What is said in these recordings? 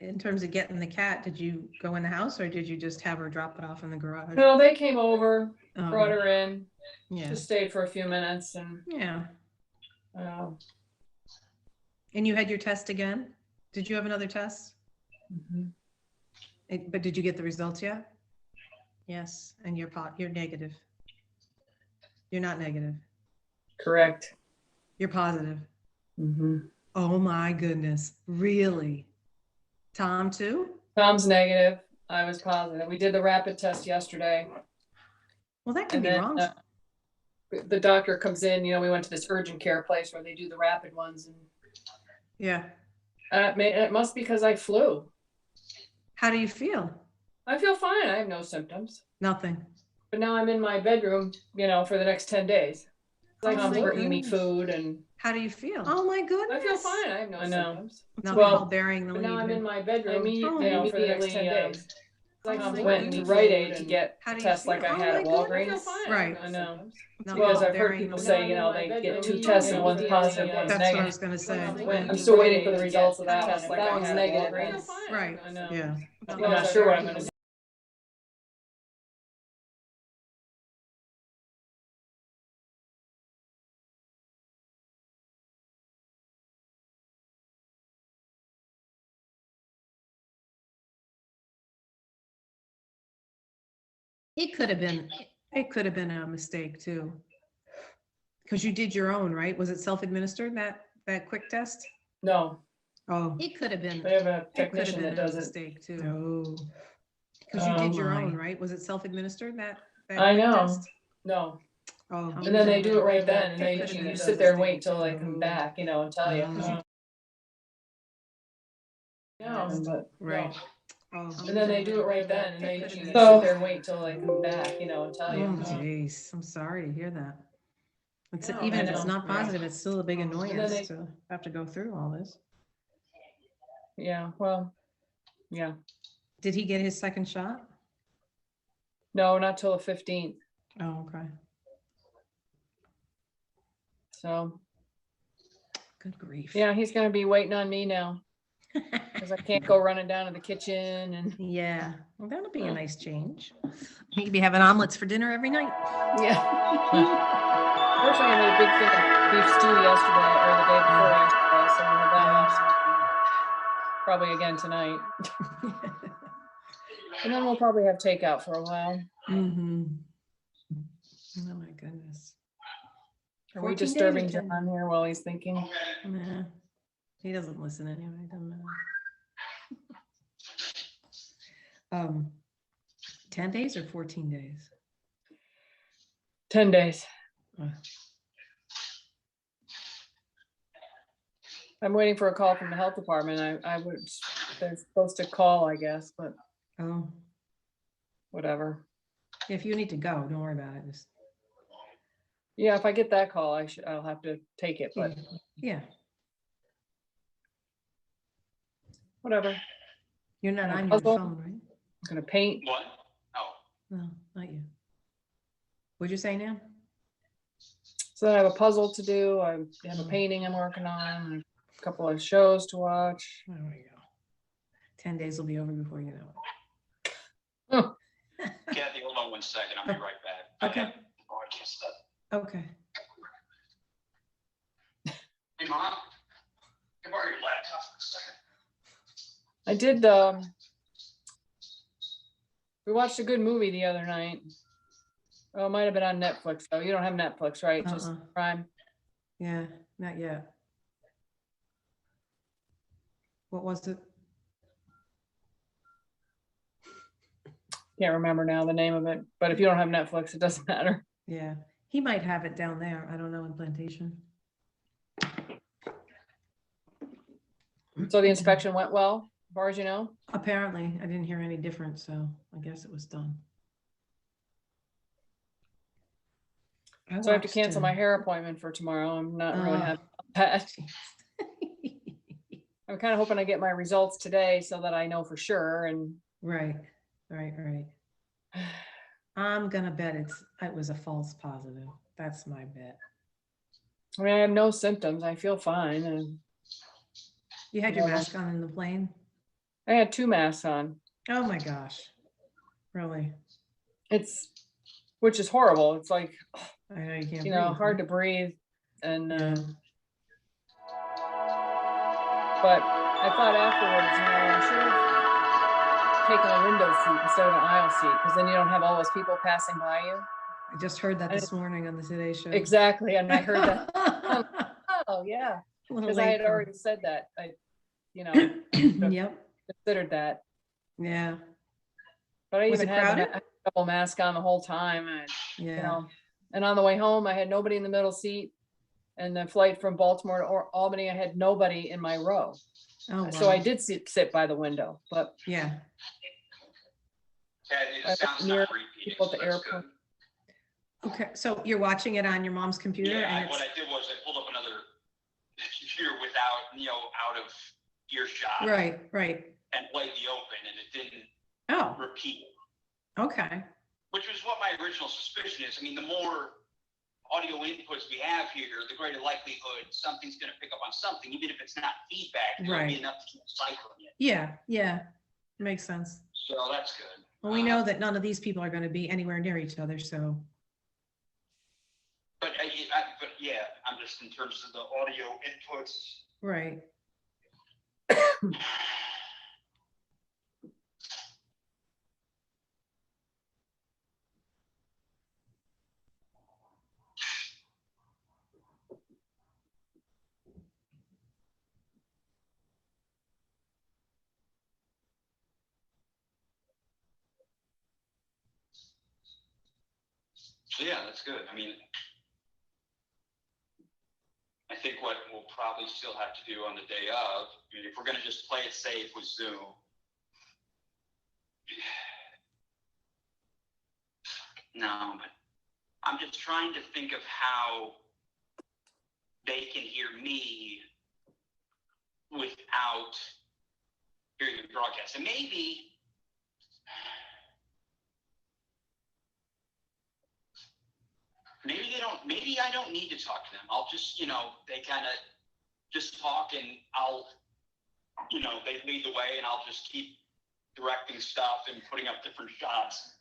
in terms of getting the cat, did you go in the house or did you just have her drop it off in the garage? No, they came over, brought Oh, her in, yeah, just stayed for a few minutes, and yeah. uh, And you had your test again? Did you have another test? mhm. But did you get the results yet? Yes, and you're negative. You're not negative. Correct. You're positive. Mm-hmm. Oh my goodness. Really? Tom too? Tom's negative. I was positive. We did the rapid test yesterday, Well, that can and be then wrong. the doctor comes in. We went to this urgent care place where they do the rapid ones, and Yeah. it must be because I flew. How do you feel? I feel fine. I have no symptoms. Nothing. But now I'm in my bedroom, for the next 10 days. Oh Tom's my bringing me goodness. food, and How do you feel? Oh my goodness. I feel fine. I have no symptoms. Nothing Well, called burying the but lead. now I'm in my bedroom, immediately, for the next 10 days. Oh Tom's my went to goodness. Rite Aid to get How a do you test like feel? I Oh had at my Walgreens. goodness. Right. I know. Nothing Because called I've heard burying people the say, lead. they get 2 tests and one's positive, one's That's what I negative. was going to say. I'm still waiting for the results of that one. If that one's negative, Right. I know. Yeah. I'm not sure what I'm going to do. It could have been a mistake too. Because you did your own, right? Was it self-administered, that quick test? No, Oh, it could have been. they have a It could have technician been that a does it. mistake too. Oh. Because you Oh did your my. own, right? Was it self-administered, that I quick know. test? No. Oh. And then they do it right then, and It they could have been you a sit there and mistake, wait till they too. come back, and tell you. Oh. No, but Right. Oh. and then they do it right then, and you sit So- there and wait till they come back, and tell you. Oh, jeez. I'm sorry to hear that. No, Even I if it's know. not positive, it's still a big then annoyance they- to have to go through all this. Yeah, well, yeah. Did he get his second shot? No, not till the 15th. Oh, okay. So Good grief. yeah, he's gonna be waiting on me now because I can't go running down to the kitchen and Yeah. Well, that'll be a nice change. You could be having omelets for dinner every night. yeah. Unfortunately, I made a big thing of beef stew yesterday or the day before yesterday, so we'll have that off probably again tonight. And then we'll probably have takeout for a while. Mm-hmm. Oh my goodness. Are we 14 days or disturbing 10? John here while he's thinking? Nah, he doesn't listen anyway. Doesn't matter. 10 days or 14 days? 10 days. Uh, I'm waiting for a call from the health department. They're supposed to call, I guess, but Oh, whatever. if you need to go, don't worry about it. Just, Yeah, if I get that call, I'll have to take it, but yeah, whatever. you're not Yeah, on your puzzle. phone, right? I'm gonna paint. What? Oh, No, not you. What'd you say now? So then I have a puzzle to do. I have a painting I'm working on, a couple of shows to watch. There we go. 10 days will be over before you know Kathy, hold on 1 second. I'll be right back. Okay. I have to broadcast that. it. Okay. Hey, Mom, can I borrow your laptop for a second? I did, we watched a good movie the other night. Oh, it might have been on Netflix though. You don't have Netflix, right? Just Uh-uh. Prime. Yeah, not yet. What was it? Can't remember now the name of it, but if you don't have Netflix, it doesn't matter. Yeah, he might have it down there. I don't know, in Plantation. So the inspection went well, as far as you know? Apparently, I didn't hear any different, so I guess it was done. So I have to cancel my hair appointment for tomorrow. I'm not really Oh. happy about that. I'm kind of hoping I get my results today so that I know for sure. And Right. I'm gonna bet it was a false positive. That's my bet. I mean, I have no symptoms. I feel fine. And You had your Yeah. mask on in the plane? I had 2 masks on. Oh my gosh. Really? Which is horrible. It's like, I know you can't you know, breathe, hard huh? to breathe. And, Yeah. but I thought afterwards, you know, I should have taken a window seat instead of an aisle seat, because then you don't have all those people passing by you. I just heard that I- this morning on the Today Show. Exactly. And I heard that. Oh, yeah. A little Because I late had for- already said that. You know, Yep, considered that. yeah, But I Was even it had crowded? a double mask on the whole time. And, you yeah. know, and on the way home, I had nobody in the middle seat. And the flight from Baltimore to Albany, I had nobody in my row. Oh, So I wow. did sit by the window, but Yeah, Yeah, I it sounds near not repeating, people so at the that's airport. good. okay, so you're watching it on your mom's computer Yeah, and what it's, I did was I pulled up another computer without, out of earshot. right, And played the open, and it didn't oh, repeat, okay, which was what my original suspicion is. I mean, the more audio inputs we have here, the greater likelihood something's going to pick up on something, even if it's not feedback. There'll Right. be enough to keep cycling it. yeah, makes sense. So that's good. Well, we know that none of these people are gonna be anywhere near each other, so, But yeah, I'm just in terms of the audio inputs. right, So yeah, that's good. I mean, I think what we'll probably still have to do on the day of, I mean, if we're going to just play it safe with Zoom, no, but I'm just trying to think of how they can hear me without hearing the broadcast. And maybe maybe I don't need to talk to them. I'll just, they kind of just talk, and I'll, they lead the way, and I'll just keep directing stuff and putting up different shots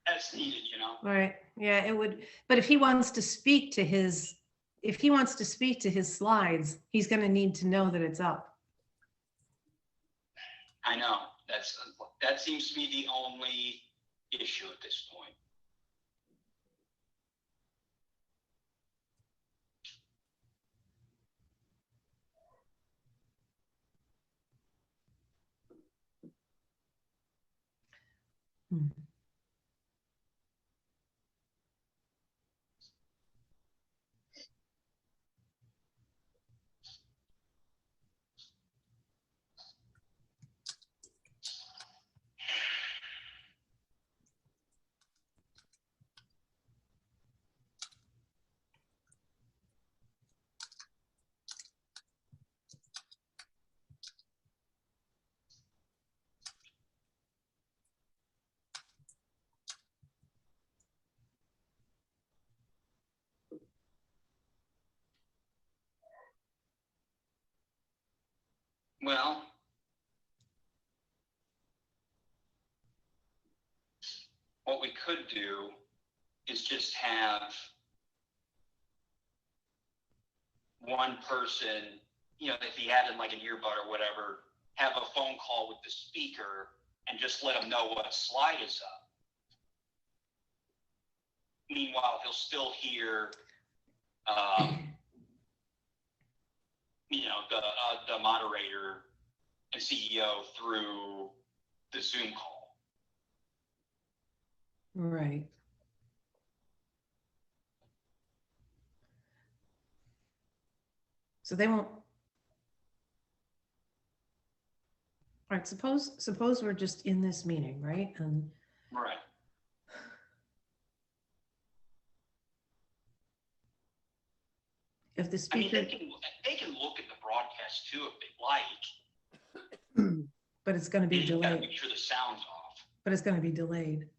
as needed, right, yeah, it would, but if he wants to speak to his, slides, he's gonna need to know that it's up. I know that seems to be the only issue at this point. Hmm. Well, what we could do is just have one person, if he had in like an earbud or whatever, have a phone call with the speaker and just let him know what slide is up. Meanwhile, he'll still hear, the moderator and CEO through the Zoom call. Right. So they won't. All right, suppose we're just in this meeting, right? And Right. if the I mean, speaker, they can look at the broadcast too if they like. but it's gonna be You gotta delayed, make sure the sound's off. but it's gonna be delayed.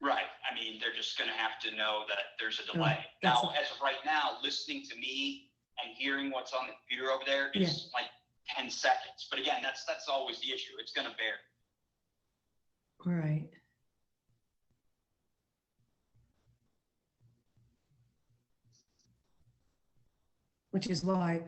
Right. I mean, they're just going to have to know that there's a delay. that's Now, as of right now, listening to me and hearing what's on the computer over there is like 10 seconds. But again, that's always the issue. It's going to vary. Right. Which is why.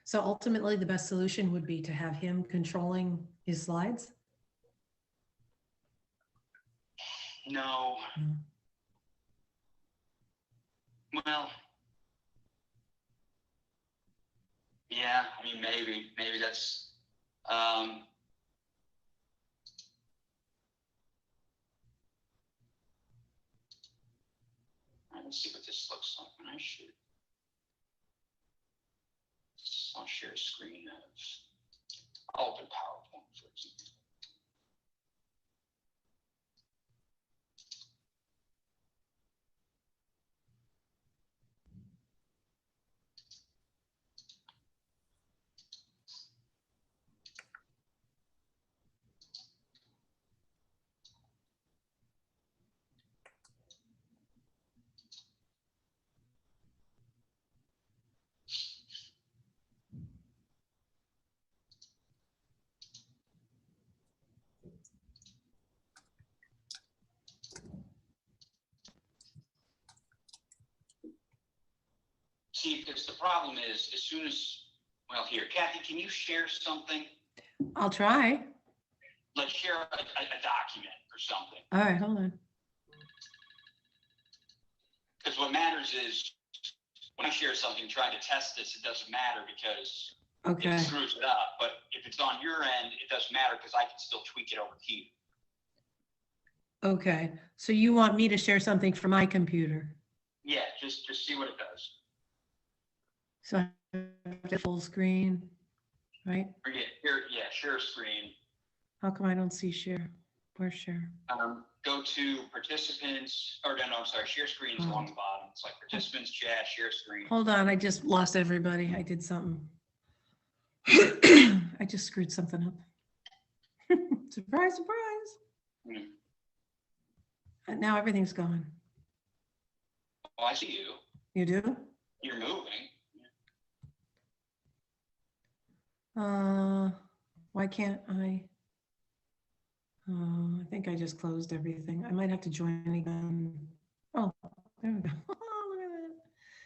So ultimately, the best solution would be to have him controlling his slides? No. No. Well, yeah, I mean, maybe that's, let's see what this looks like when I shoot. I'll share a screen of, I'll open PowerPoint for example. See, because the problem is, as soon as, well, here, Kathy, can you share something? I'll try. Let's share a document or something. All right, hold on. Because what matters is, when I share something, trying to test this, it doesn't matter because Okay. it screws it up. But if it's on your end, it doesn't matter because I can still tweak it over here. Okay. So you want me to share something from my computer? Yeah, just see what it does. So I have to full screen, right? Or yeah, share screen. How come I don't see share? Where's share? Go to participants, or no, I'm sorry, share screens along the bottom. It's like participants, chat, share screen. Hold on, I just lost everybody. I did something. I just screwed something up. Surprise, surprise. Hmm. And now everything's gone. Oh, I see you. You do? You're moving. Why can't I? I think I just closed everything. I might have to join again. Oh, there we go. Oh, look at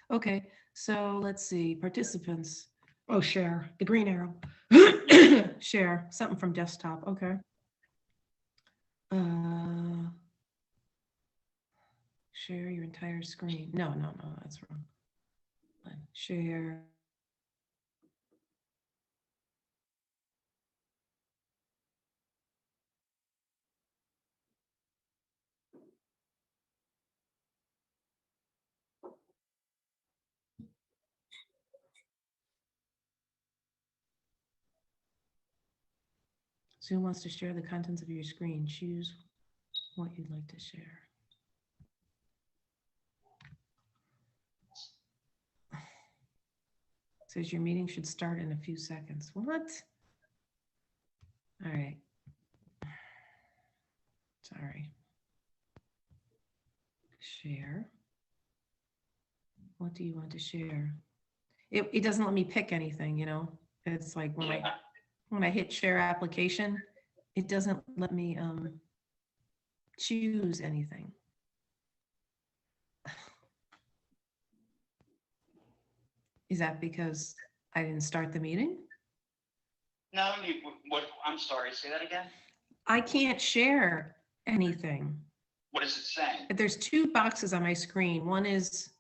that. Okay, so let's see, participants. Oh, share, the green arrow. Share, something from desktop, okay. Share your entire screen. No, that's wrong. Share. Zoom wants to share the contents of your screen. Choose what you'd like to share. Says your meeting should start in a few seconds. What? All right. Sorry. Share. What do you want to share? It doesn't let me pick anything, you know? It's like when I hit share application, it doesn't let me choose anything. Is that because I didn't start the meeting? No, what? I'm sorry. Say that again. I can't share anything. What is it saying? There's two boxes on my screen. One is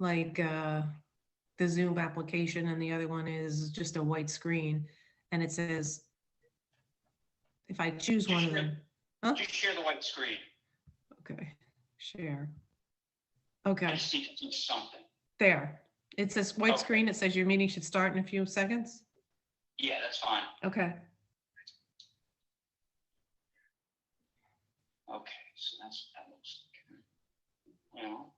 like the Zoom application and the other one is just a white screen. And it says, if I choose one of them. Huh? Just share the white screen. Okay, share. I Okay, just need to do something. there. It says white Okay. screen. It says your meeting should start in a few seconds. Yeah, that's fine. Okay. Okay, so that looks like, you know.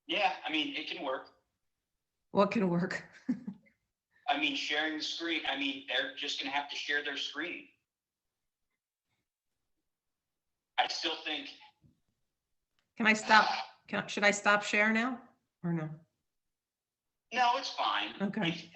Yeah, I mean, it can work. What can work? I mean, sharing the screen, I mean, they're just gonna have to share their screen. I still think, Can I stop? Should I stop share now or no? no, it's fine. Okay.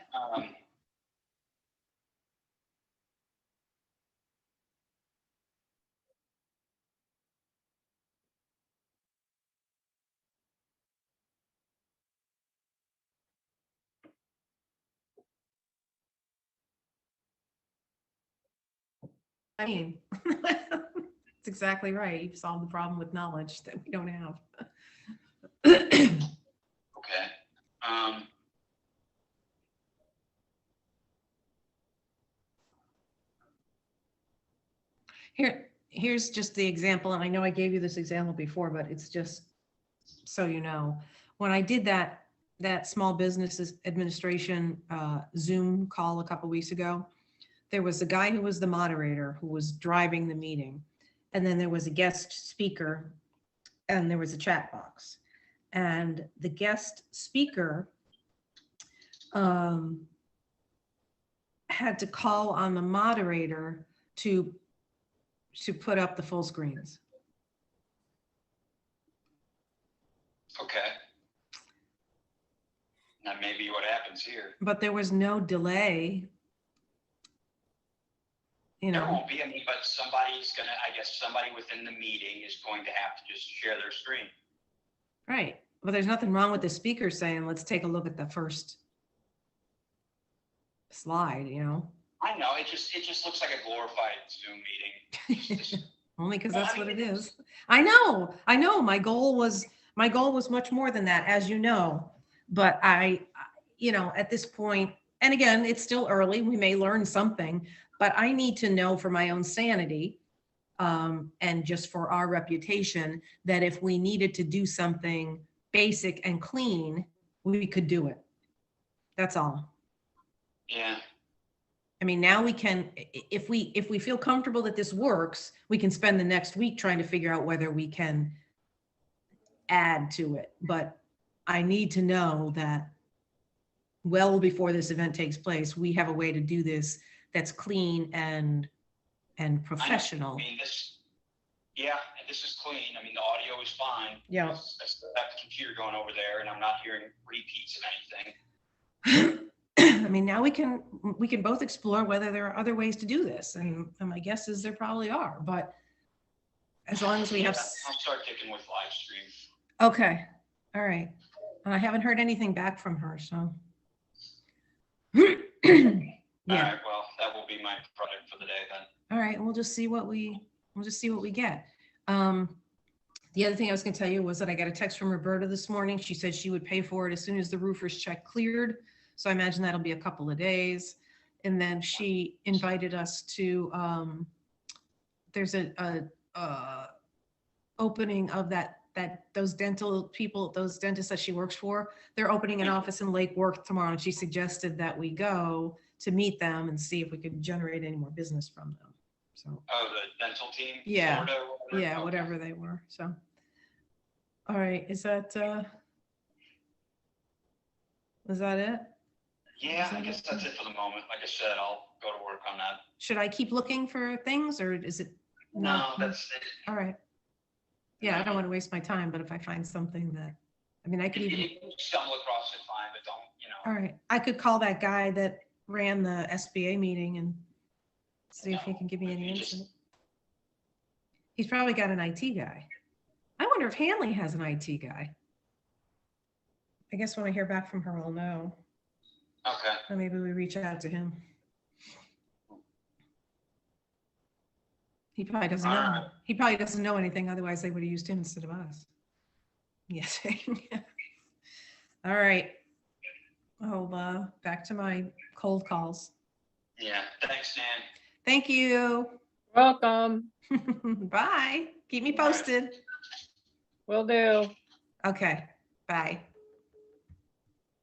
I mean, that's exactly right. You've solved the problem with knowledge that we don't have. Okay. Here's just the example, and I know I gave you this example before, but it's just so you know. When I did that small business administration Zoom call a couple weeks ago, there was a guy who was the moderator who was driving the meeting, and then there was a guest speaker, and there was a chat box. And the guest speaker had to call on the moderator to put up the full screens. Okay. That may be what happens here. But there was no delay. You There know, won't be any, but somebody's gonna, I guess somebody within the meeting is going to have to just share their screen. right. Well, there's nothing wrong with the speaker saying, let's take a look at the first slide, you know? I know, it just looks like a glorified Zoom meeting. Just- Only because Well, that's I what it mean, is. I know. My goal was much more than that, as you know. But at this point, and again, it's still early, we may learn something, but I need to know for my own sanity, and just for our reputation, that if we needed to do something basic and clean, we could do it. That's all. Yeah, I mean, now we can, if we feel comfortable that this works, we can spend the next week trying to figure out whether we can add to it. But I need to know that well before this event takes place, we have a way to do this that's clean and professional. I mean, this is clean. I mean, the audio is fine. Yeah. I still have the computer going over there and I'm not hearing repeats of anything. I mean, now we can both explore whether there are other ways to do this. And my guess is there probably are, but as long as we have. I'll start kicking with live stream. Okay. All right. And I haven't heard anything back from her, so. All Yeah. right, well, that will be my product for the day then. All right. We'll just see what we get. The other thing I was going to tell you was that I got a text from Roberta this morning. She said she would pay for it as soon as the roofer's check cleared. So I imagine that'll be a couple of days. And then she invited us to, there's a opening of those dental people, those dentists that she works for, they're opening an office in Lake Worth tomorrow. And she suggested that we go to meet them and see if we could generate any more business from them. So, Oh, the dental team? Yeah. Florida, yeah, Okay. whatever they were. So, all right. Is that it? Yeah, I guess that's it for the moment. Like I said, I'll go to work on that. Should I keep looking for things or is it? No, not- that's it. All right. Yeah, I don't want to waste my time, but if I find something that, I mean, I could If even, you stumble across it, fine, but don't, all right, I could call that guy that ran the SBA meeting and see if he can give me any You just- insight. He's probably got an IT guy. I wonder if Hanley has an IT guy. I guess when I hear back from her, I'll know. Okay. Or maybe we reach out to him. He probably doesn't know. Alright. He probably doesn't know anything. Otherwise, they would have used him instead of us. Yes. All right. I'll back to my cold calls. Yeah, thanks, Nan. Thank you. Welcome. Bye. Keep me All right. posted. Will do. Okay. Bye.